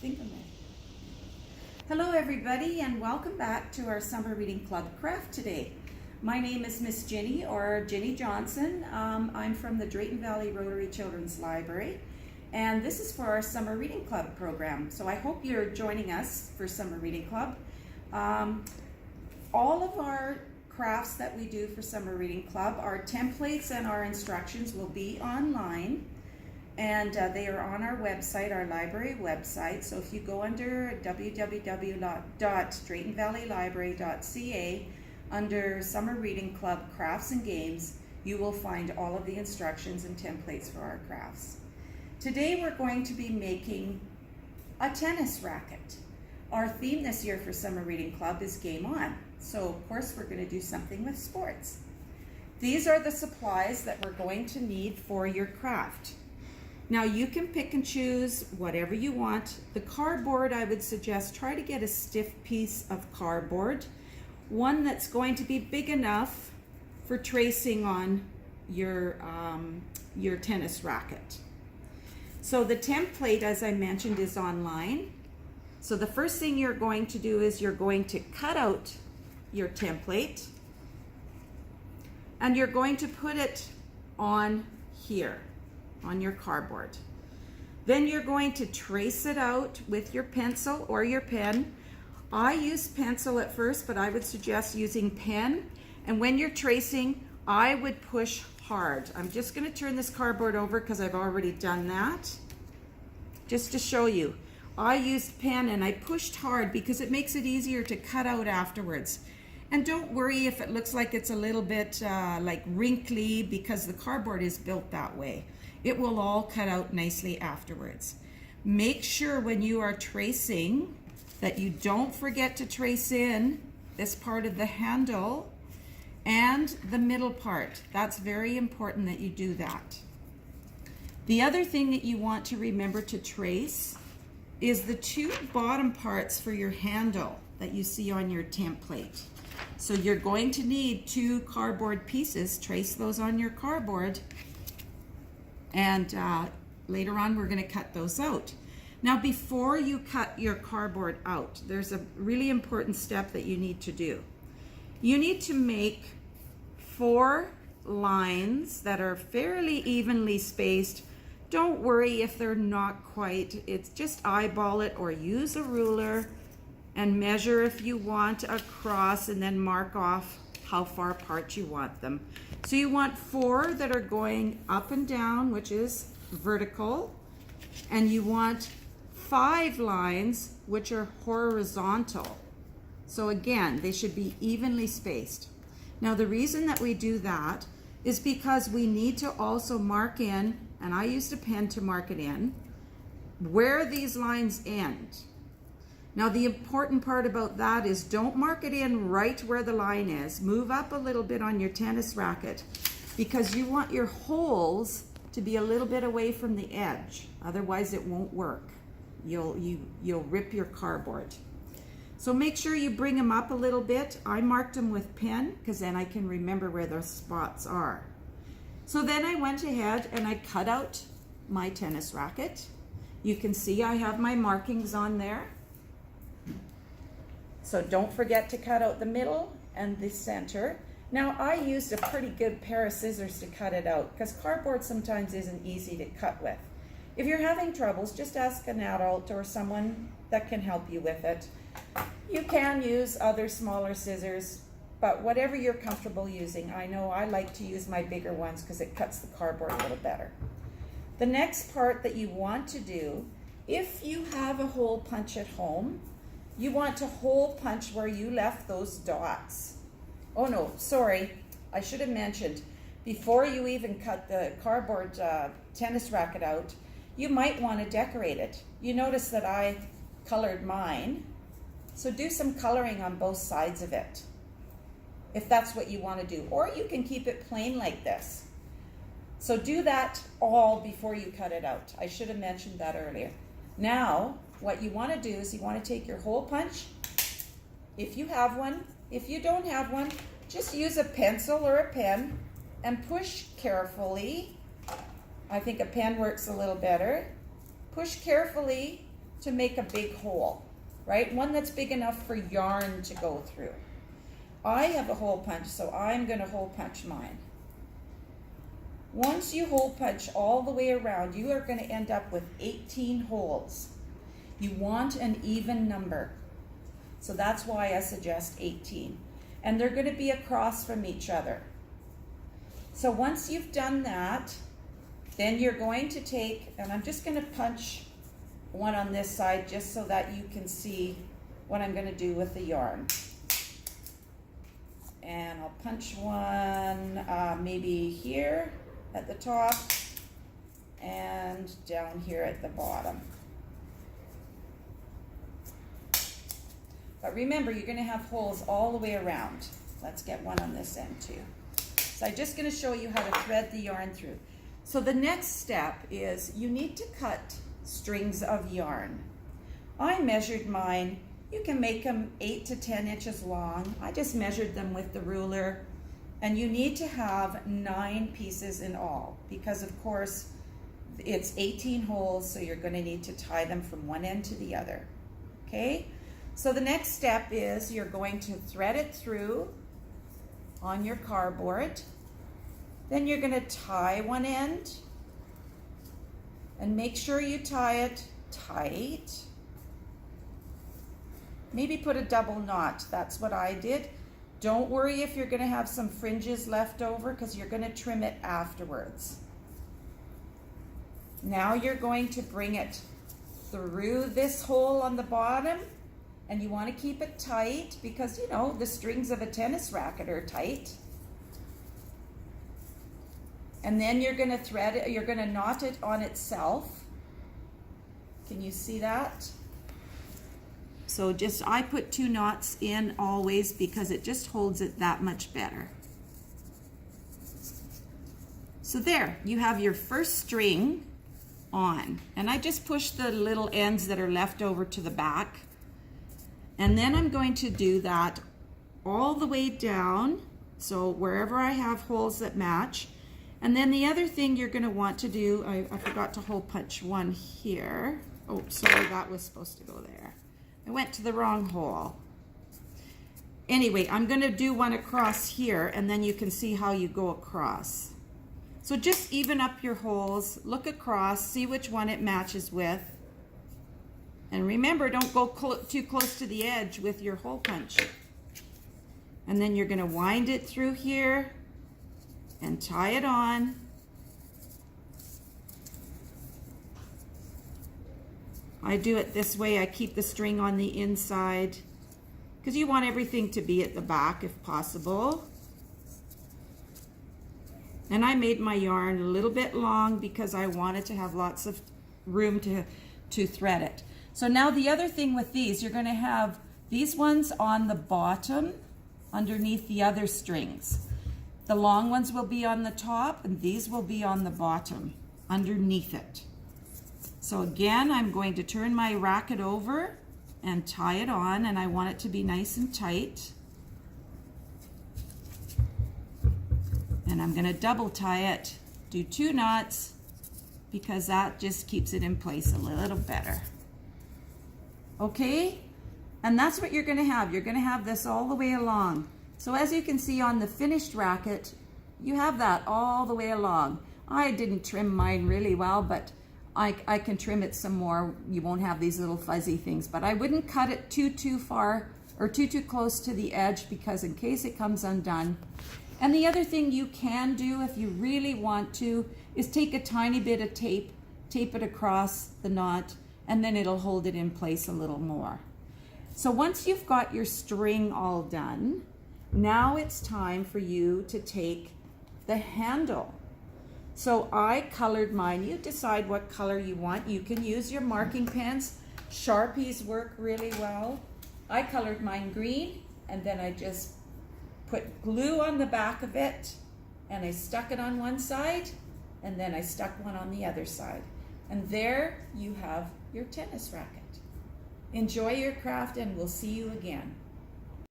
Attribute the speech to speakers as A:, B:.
A: think I'm ready. Hello everybody, and welcome back to our Summer Reading Club craft today. My name is Miss Ginny, or Ginny Johnson. I'm from the Drayton Valley Rotary Children's Library, and this is for our Summer Reading Club program. So I hope you're joining us for Summer Reading Club. All of our crafts that we do for Summer Reading Club, our templates and our instructions will be online. And they are on our website, our library website. So if you go under www.draytonvalleylibrary.ca under Summer Reading Club Crafts and Games, you will find all of the instructions and templates for our crafts. Today we're going to be making a tennis racket. Our theme this year for Summer Reading Club is Game On. So of course we're going to do something with sports. These are the supplies that we're going to need for your craft. Now you can pick and choose whatever you want. The cardboard, I would suggest try to get a stiff piece of cardboard, one that's going to be big enough for tracing on your tennis racket. So the template, as I mentioned, is online. So the first thing you're going to do is you're going to cut out your template and you're going to put it on here on your cardboard. Then you're going to trace it out with your pencil or your pen. I use pencil at first, but I would suggest using pen. And when you're tracing, I would push hard. I'm just going to turn this cardboard over because I've already done that. Just to show you, I used pen and I pushed hard because it makes it easier to cut out afterwards. And don't worry if it looks like it's a little bit like wrinkly, because the cardboard is built that way. It will all cut out nicely afterwards. Make sure when you are tracing that you don't forget to trace in this part of the handle and the middle part. That's very important that you do that. The other thing that you want to remember to trace is the two bottom parts for your handle that you see on your template. So you're going to need two cardboard pieces. Trace those on your cardboard. And later on, we're going to cut those out. Now, before you cut your cardboard out, there's a really important step that you need to do. You need to make 4 lines that are fairly evenly spaced. Don't worry if they're not quite. It's just eyeball it or use a ruler and measure if you want across, and then mark off how far apart you want them. So you want 4 that are going up and down, which is vertical, and you want 5 lines which are horizontal. So again, they should be evenly spaced. Now the reason that we do that is because we need to also mark in, and I used a pen to mark it in, where these lines end. Now the important part about that is don't mark it in right where the line is. Move up a little bit on your tennis racket because you want your holes to be a little bit away from the edge. Otherwise it won't work. You'll rip your cardboard. So make sure you bring them up a little bit. I marked them with pen because then I can remember where those spots are. So then I went ahead and I cut out my tennis racket. You can see I have my markings on there. So don't forget to cut out the middle and the center. Now I used a pretty good pair of scissors to cut it out because cardboard sometimes isn't easy to cut with. If you're having troubles, just ask an adult or someone that can help you with it. You can use other smaller scissors, but whatever you're comfortable using. I know I like to use my bigger ones because it cuts the cardboard a little better. The next part that you want to do, if you have a hole punch at home, you want to hole punch where you left those dots. Oh no, sorry, I should have mentioned, before you even cut the cardboard tennis racket out, you might want to decorate it. You notice that I colored mine, so do some coloring on both sides of it, if that's what you want to do. Or you can keep it plain like this. So do that all before you cut it out. I should have mentioned that earlier. Now, what you want to do is you want to take your hole punch, if you have one. If you don't have one, just use a pencil or a pen and push carefully. I think a pen works a little better. Push carefully to make a big hole, right? One that's big enough for yarn to go through. I have a hole punch, so I'm going to hole punch mine. Once you hole punch all the way around, you are going to end up with 18 holes. You want an even number. So that's why I suggest 18. And they're going to be across from each other. So once you've done that, then you're going to take, and I'm just going to punch one on this side just so that you can see what I'm going to do with the yarn. And I'll punch one maybe here at the top and down here at the bottom. But remember, you're going to have holes all the way around. Let's get one on this end too. So I'm just going to show you how to thread the yarn through. So the next step is you need to cut strings of yarn. I measured mine. You can make them 8 to 10 inches long. I just measured them with the ruler. And you need to have 9 pieces in all because, of course, it's 18 holes, so you're going to need to tie them from one end to the other. Okay? So the next step is you're going to thread it through on your cardboard. Then you're going to tie one end and make sure you tie it tight. Maybe put a double knot. That's what I did. Don't worry if you're going to have some fringes left over because you're going to trim it afterwards. Now you're going to bring it through this hole on the bottom, and you want to keep it tight because, you know, the strings of a tennis racket are tight. And then you're going to thread it, you're going to knot it on itself. Can you see that? So I put 2 knots in always because it just holds it that much better. So there, you have your first string on. And I just push the little ends that are left over to the back. And then I'm going to do that all the way down. So wherever I have holes that match. And then the other thing you're going to want to do, I forgot to hole punch one here. Oh, sorry, that was supposed to go there. I went to the wrong hole. Anyway, I'm going to do one across here, and then you can see how you go across. So just even up your holes, look across, see which one it matches with. And remember, don't go too close to the edge with your hole punch. And then you're going to wind it through here and tie it on. I do it this way. I keep the string on the inside because you want everything to be at the back if possible. And I made my yarn a little bit long because I wanted to have lots of room to thread it. So now the other thing with these, you're going to have these ones on the bottom underneath the other strings. The long ones will be on the top and these will be on the bottom underneath it. So again, I'm going to turn my racket over and tie it on, and I want it to be nice and tight. And I'm going to double tie it, do 2 knots, because that just keeps it in place a little better. Okay? And that's what you're going to have. You're going to have this all the way along. So as you can see on the finished racket, you have that all the way along. I didn't trim mine really well, but I can trim it some more. You won't have these little fuzzy things, but I wouldn't cut it too far or too close to the edge because in case it comes undone. And the other thing you can do if you really want to is take a tiny bit of tape it across the knot, and then it'll hold it in place a little more. So once you've got your string all done, now it's time for you to take the handle. So I colored mine. You decide what color you want. You can use your marking pens. Sharpies work really well. I colored mine green, and then I just put glue on the back of it, and I stuck it on one side, and then I stuck one on the other side. And there you have your tennis racket. Enjoy your craft, and we'll see you again.